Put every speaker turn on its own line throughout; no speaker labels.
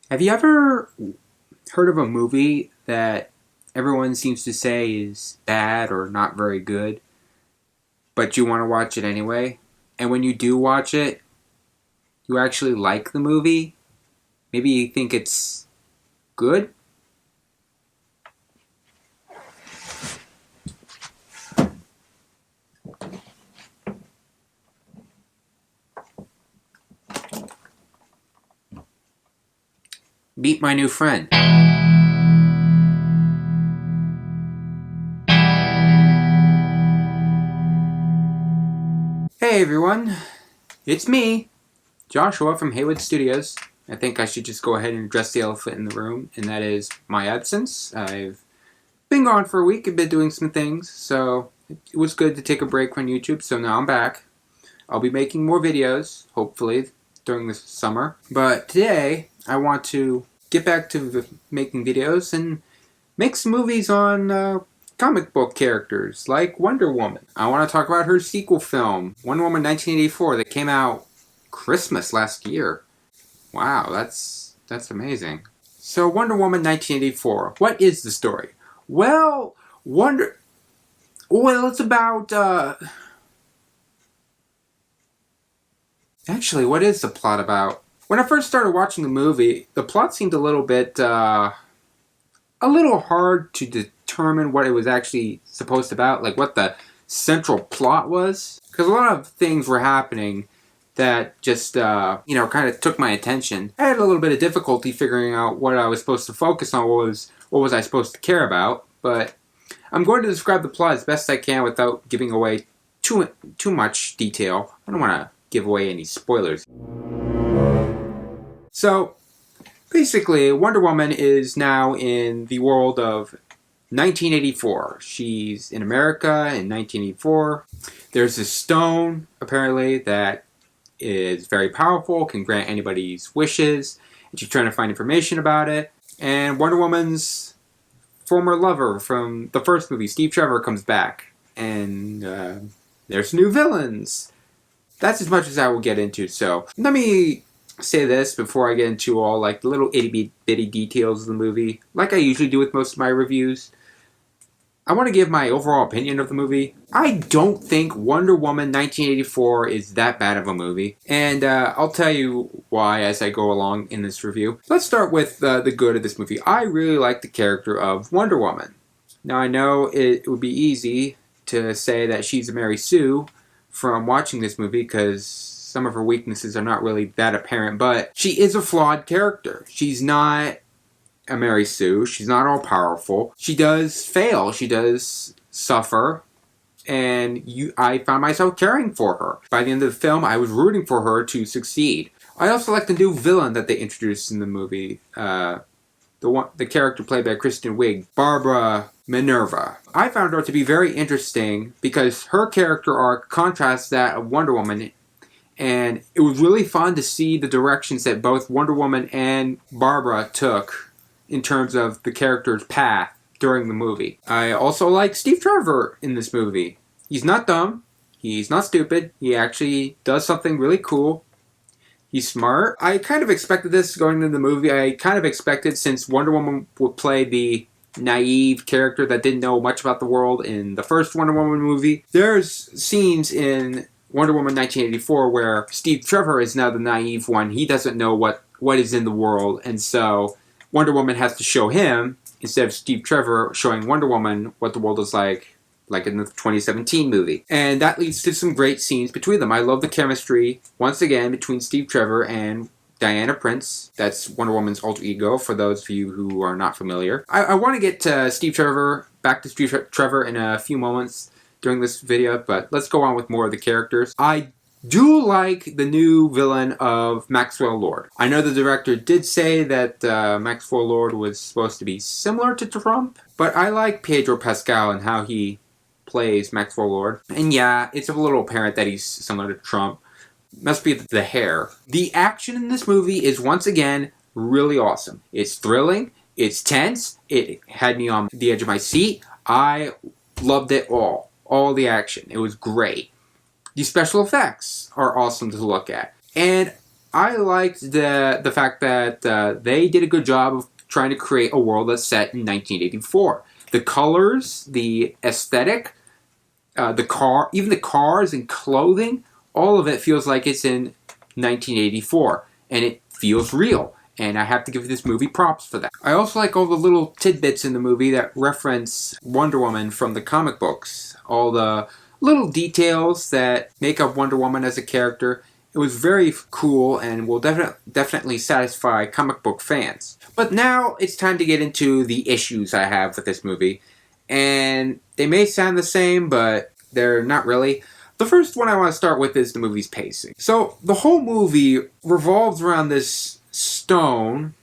Have you ever heard of a movie that everyone seems to say is bad or not very good, but you want to watch it anyway? And when you do watch it, you actually like the movie? Maybe you think it's good? Meet my new friend. Hey everyone, it's me, Joshua from Haywood Studios. I think I should just go ahead and address the elephant in the room, and that is my absence. I've been gone for a week, I've been doing some things, so it was good to take a break from YouTube, so now I'm back. I'll be making more videos, hopefully, during this summer. But today, I want to get back to making videos and make some movies on comic book characters like Wonder Woman. I want to talk about her sequel film, Wonder Woman 1984, that came out Christmas last year. Wow, that's amazing. So Wonder Woman 1984, what is the story? Well, it's about, actually, what is the plot about? When I first started watching the movie, the plot seemed a little bit, a little hard to determine what it was actually supposed to about, like what the central plot was. Because a lot of things were happening that just, kind of took my attention. I had a little bit of difficulty figuring out what I was supposed to focus on, what was I supposed to care about. But I'm going to describe the plot as best I can without giving away too much detail. I don't want to give away any spoilers. So, basically, Wonder Woman is now in the world of 1984. She's in America in 1984. There's this stone, apparently, that is very powerful, can grant anybody's wishes, and she's trying to find information about it. And Wonder Woman's former lover from the first movie, Steve Trevor, comes back. And there's new villains. That's as much as I will get into, so let me say this before I get into all like the little itty bitty details of the movie, like I usually do with most of my reviews. I want to give my overall opinion of the movie. I don't think Wonder Woman 1984 is that bad of a movie, and I'll tell you why as I go along in this review. Let's start with the good of this movie. I really like the character of Wonder Woman. Now I know it would be easy to say that she's a Mary Sue from watching this movie because some of her weaknesses are not really that apparent, but she is a flawed character. She's not a Mary Sue. She's not all powerful. She does fail. She does suffer. And I found myself caring for her. By the end of the film, I was rooting for her to succeed. I also like the new villain that they introduced in the movie. The character played by Kristen Wiig, Barbara Minerva. I found her to be very interesting because her character arc contrasts that of Wonder Woman. And it was really fun to see the directions that both Wonder Woman and Barbara took in terms of the character's path during the movie. I also like Steve Trevor in this movie. He's not dumb. He's not stupid. He actually does something really cool. He's smart. I kind of expected this going into the movie. I kind of expected, since Wonder Woman would play the naive character that didn't know much about the world in the first Wonder Woman movie, there's scenes in Wonder Woman 1984 where Steve Trevor is now the naive one. He doesn't know what is in the world, and so Wonder Woman has to show him, instead of Steve Trevor showing Wonder Woman what the world is like in the 2017 movie. And that leads to some great scenes between them. I love the chemistry, once again, between Steve Trevor and Diana Prince. That's Wonder Woman's alter ego, for those of you who are not familiar. I want to get to back to Steve Trevor in a few moments during this video, but let's go on with more of the characters. I do like the new villain of Maxwell Lord. I know the director did say that Maxwell Lord was supposed to be similar to Trump, but I like Pedro Pascal and how he plays Maxwell Lord. And yeah, it's a little apparent that he's similar to Trump. Must be the hair. The action in this movie is once again really awesome. It's thrilling, it's tense, it had me on the edge of my seat. I loved it all the action. It was great. The special effects are awesome to look at. And I liked the fact that they did a good job of trying to create a world that's set in 1984. The colors, the aesthetic, even the cars and clothing, all of it feels like it's in 1984, and it feels real. And I have to give this movie props for that. I also like all the little tidbits in the movie that reference Wonder Woman from the comic books. All the little details that make up Wonder Woman as a character. It was very cool and will definitely satisfy comic book fans. But now it's time to get into the issues I have with this movie. And they may sound the same, but they're not really. The first one I want to start with is the movie's pacing. So the whole movie revolves around this stone,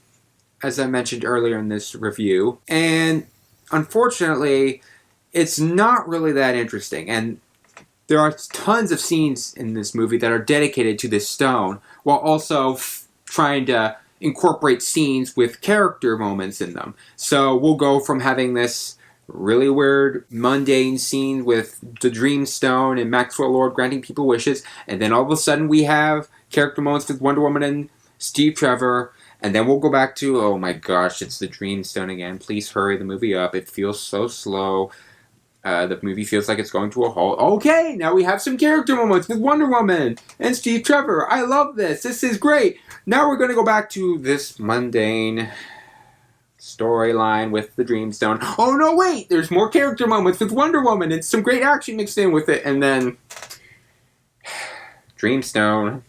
as I mentioned earlier in this review, and unfortunately, it's not really that interesting. And there are tons of scenes in this movie that are dedicated to this stone, while also trying to incorporate scenes with character moments in them. So we'll go from having this really weird, mundane scene with the Dream Stone and Maxwell Lord granting people wishes, and then all of a sudden we have character moments with Wonder Woman and Steve Trevor, and then we'll go back to, oh my gosh, it's the Dream Stone again. Please hurry the movie up. It feels so slow. The movie feels like it's going to a halt. Okay, now we have some character moments with Wonder Woman and Steve Trevor. I love this. This is great. Now we're going to go back to this mundane storyline with the Dreamstone. Oh no, wait! There's more character moments with Wonder Woman and some great action mixed in with it. And then Dreamstone.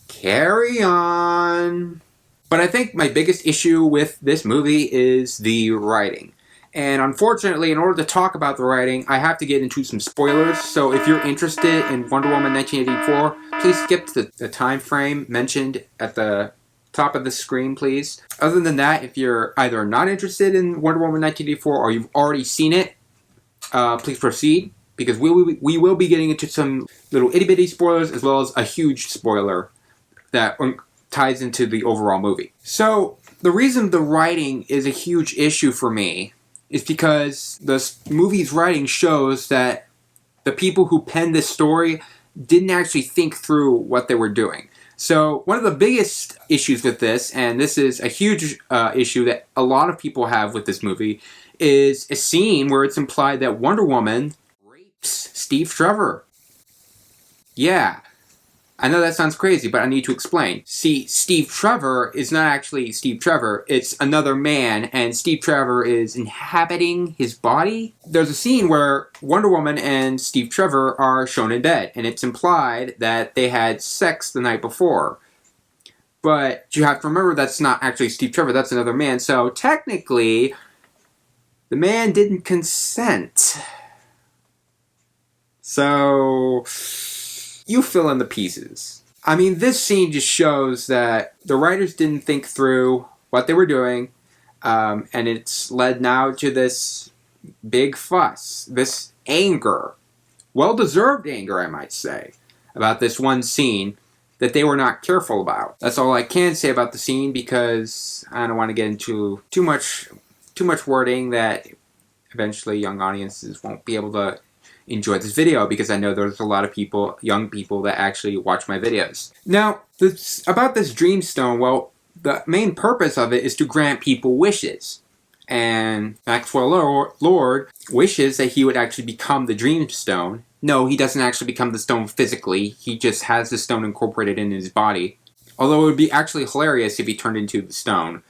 Carry on. But I think my biggest issue with this movie is the writing. And unfortunately, in order to talk about the writing, I have to get into some spoilers. So if you're interested in Wonder Woman 1984, please skip the time frame mentioned at the top of the screen, please. Other than that, if you're either not interested in Wonder Woman 1984 or you've already seen it, please proceed. Because we will be getting into some little itty-bitty spoilers as well as a huge spoiler that ties into the overall movie. So the reason the writing is a huge issue for me is because the movie's writing shows that the people who penned this story didn't actually think through what they were doing. So one of the biggest issues with this, and this is a huge issue that a lot of people have with this movie, is a scene where it's implied that Wonder Woman rapes Steve Trevor. Yeah. I know that sounds crazy, but I need to explain. See, Steve Trevor is not actually Steve Trevor. It's another man, and Steve Trevor is inhabiting his body. There's a scene where Wonder Woman and Steve Trevor are shown in bed, and it's implied that they had sex the night before. But you have to remember that's not actually Steve Trevor, that's another man. So technically, the man didn't consent. So you fill in the pieces. I mean, this scene just shows that the writers didn't think through what they were doing, and it's led now to this big fuss, this anger, well-deserved anger, I might say, about this one scene that they were not careful about. That's all I can say about the scene because I don't want to get into too much wording that eventually young audiences won't be able to enjoy this video because I know there's a lot of people, young people, that actually watch my videos. Now, about this Dreamstone, well, the main purpose of it is to grant people wishes. And Maxwell Lord wishes that he would actually become the Dreamstone. No, he doesn't actually become the stone physically. He just has the stone incorporated in his body. Although it would be actually hilarious if he turned into the stone.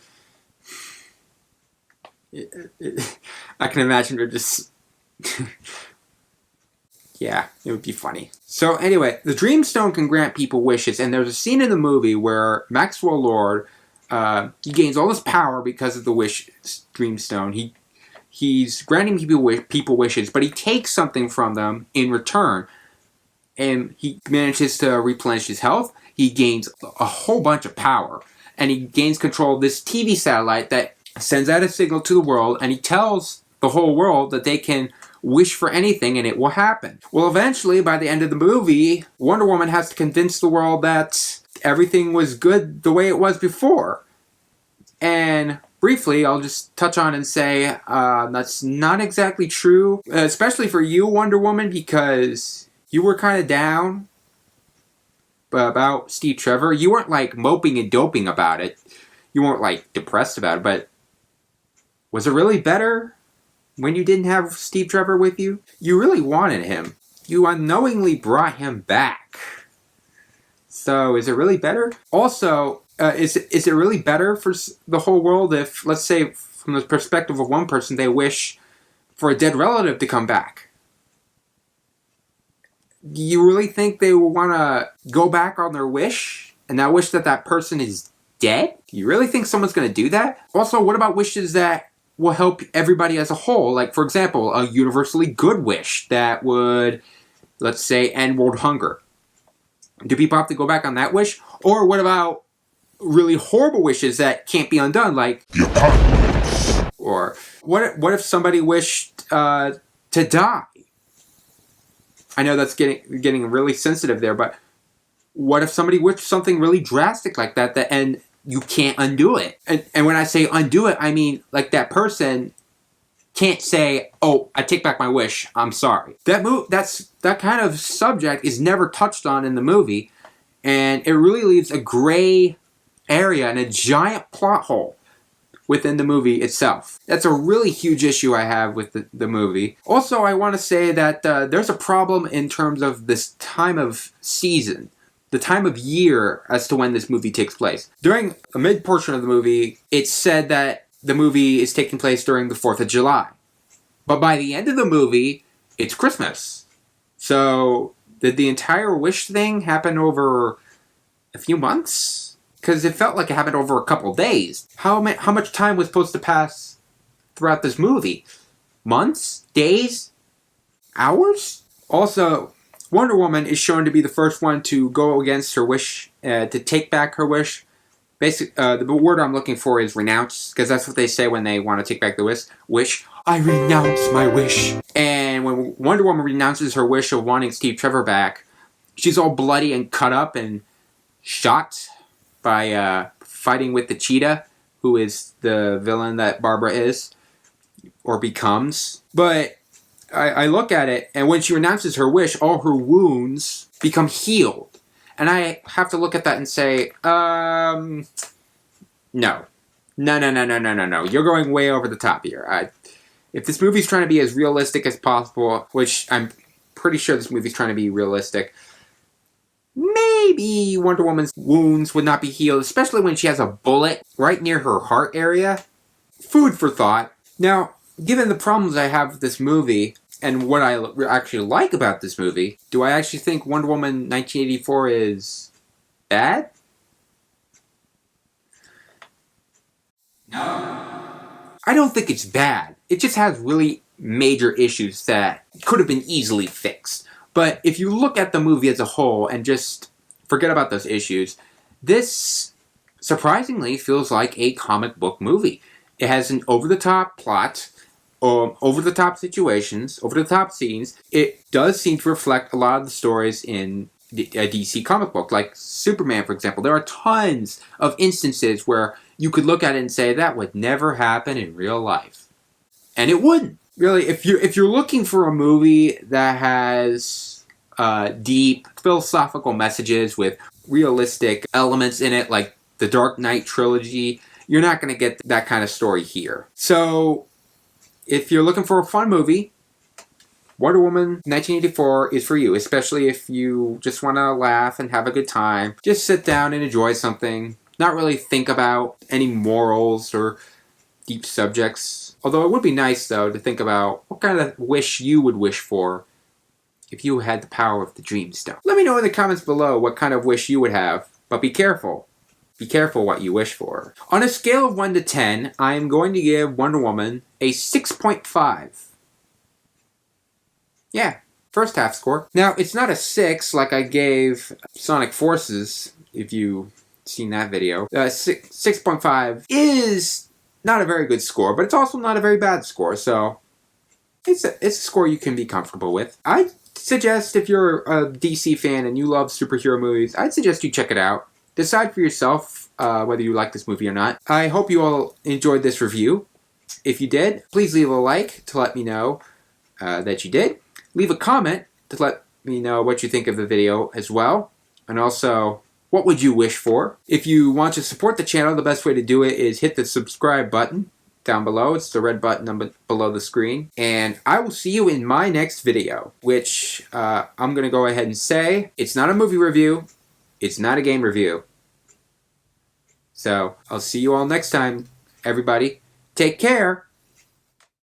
I can imagine it just... Yeah, it would be funny. So anyway, the Dreamstone can grant people wishes, and there's a scene in the movie where Maxwell Lord, he gains all this power because of the Dreamstone. He's granting people wishes, but he takes something from them in return. And he manages to replenish his health. He gains a whole bunch of power. And he gains control of this TV satellite that sends out a signal to the world, and he tells the whole world that they can wish for anything and it will happen. Well, eventually, by the end of the movie, Wonder Woman has to convince the world that everything was good the way it was before. And briefly, I'll just touch on and say that's not exactly true, especially for you, Wonder Woman, because you were kind of down. about Steve Trevor, you weren't like moping and doping about it. You weren't like depressed about it, but was it really better when you didn't have Steve Trevor with you? You really wanted him. You unknowingly brought him back. So is it really better? Also, is it really better for the whole world if, let's say, from the perspective of one person, they wish for a dead relative to come back? Do you really think they will want to go back on their wish and now wish that that person is dead? Do you really think someone's going to do that? Also, what about wishes that will help everybody as a whole? Like, for example, a universally good wish that would, let's say, end world hunger. Do people have to go back on that wish? Or what about really horrible wishes that can't be undone, like the apocalypse? Or what if somebody wished to die? I know that's getting really sensitive there, but what if somebody wished something really drastic like that and you can't undo it? And when I say undo it, I mean like that person can't say, "Oh, I take back my wish. I'm sorry." That kind of subject is never touched on in the movie, and it really leaves a gray area and a giant plot hole within the movie itself. That's a really huge issue I have with the movie. Also, I want to say that there's a problem in terms of this time of season, the time of year as to when this movie takes place. During a mid portion of the movie, it's said that the movie is taking place during the 4th of July. But by the end of the movie, it's Christmas. So, did the entire wish thing happen over a few months? Because it felt like it happened over a couple days. How much time was supposed to pass throughout this movie? Months? Days? Hours? Also, Wonder Woman is shown to be the first one to go against her wish, to take back her wish. The word I'm looking for is renounce, because that's what they say when they want to take back the wish. I renounce my wish. And when Wonder Woman renounces her wish of wanting Steve Trevor back, she's all bloody and cut up and shot by fighting with the cheetah, who is the villain that Barbara is, or becomes. But I look at it, and when she renounces her wish, all her wounds become healed. And I have to look at that and say, no. No. You're going way over the top here. If this movie's trying to be as realistic as possible, which I'm pretty sure this movie's trying to be realistic, maybe Wonder Woman's wounds would not be healed, especially when she has a bullet right near her heart area. Food for thought. Now, given the problems I have with this movie, and what I actually like about this movie, do I actually think Wonder Woman 1984 is bad? No. I don't think it's bad. It just has really major issues that could have been easily fixed. But if you look at the movie as a whole and just forget about those issues, this surprisingly feels like a comic book movie. It has an over-the-top plot, over-the-top situations, over-the-top scenes. It does seem to reflect a lot of the stories in a DC comic book, like Superman, for example. There are tons of instances where you could look at it and say, that would never happen in real life. And it wouldn't. Really, if you're looking for a movie that has deep philosophical messages with realistic elements in it, like the Dark Knight trilogy, you're not going to get that kind of story here. So, if you're looking for a fun movie, Wonder Woman 1984 is for you, especially if you just want to laugh and have a good time. Just sit down and enjoy something. Not really think about any morals or deep subjects. Although it would be nice, though, to think about what kind of wish you would wish for if you had the power of the Dream Stone. Let me know in the comments below what kind of wish you would have, but be careful. Be careful what you wish for. On a scale of 1 to 10, I am going to give Wonder Woman a 6.5. Yeah, first half score. Now, it's not a 6 like I gave Sonic Forces, if you've seen that video. 6.5 is not a very good score, but it's also not a very bad score, so it's a score you can be comfortable with. I'd suggest, if you're a DC fan and you love superhero movies, I'd suggest you check it out. Decide for yourself whether you like this movie or not. I hope you all enjoyed this review. If you did, please leave a like to let me know that you did. Leave a comment to let me know what you think of the video as well. And also, what would you wish for? If you want to support the channel, the best way to do it is hit the subscribe button down below. It's the red button below the screen. And I will see you in my next video, which I'm going to go ahead and say, it's not a movie review. It's not a game review. So I'll see you all next time, everybody. Take care.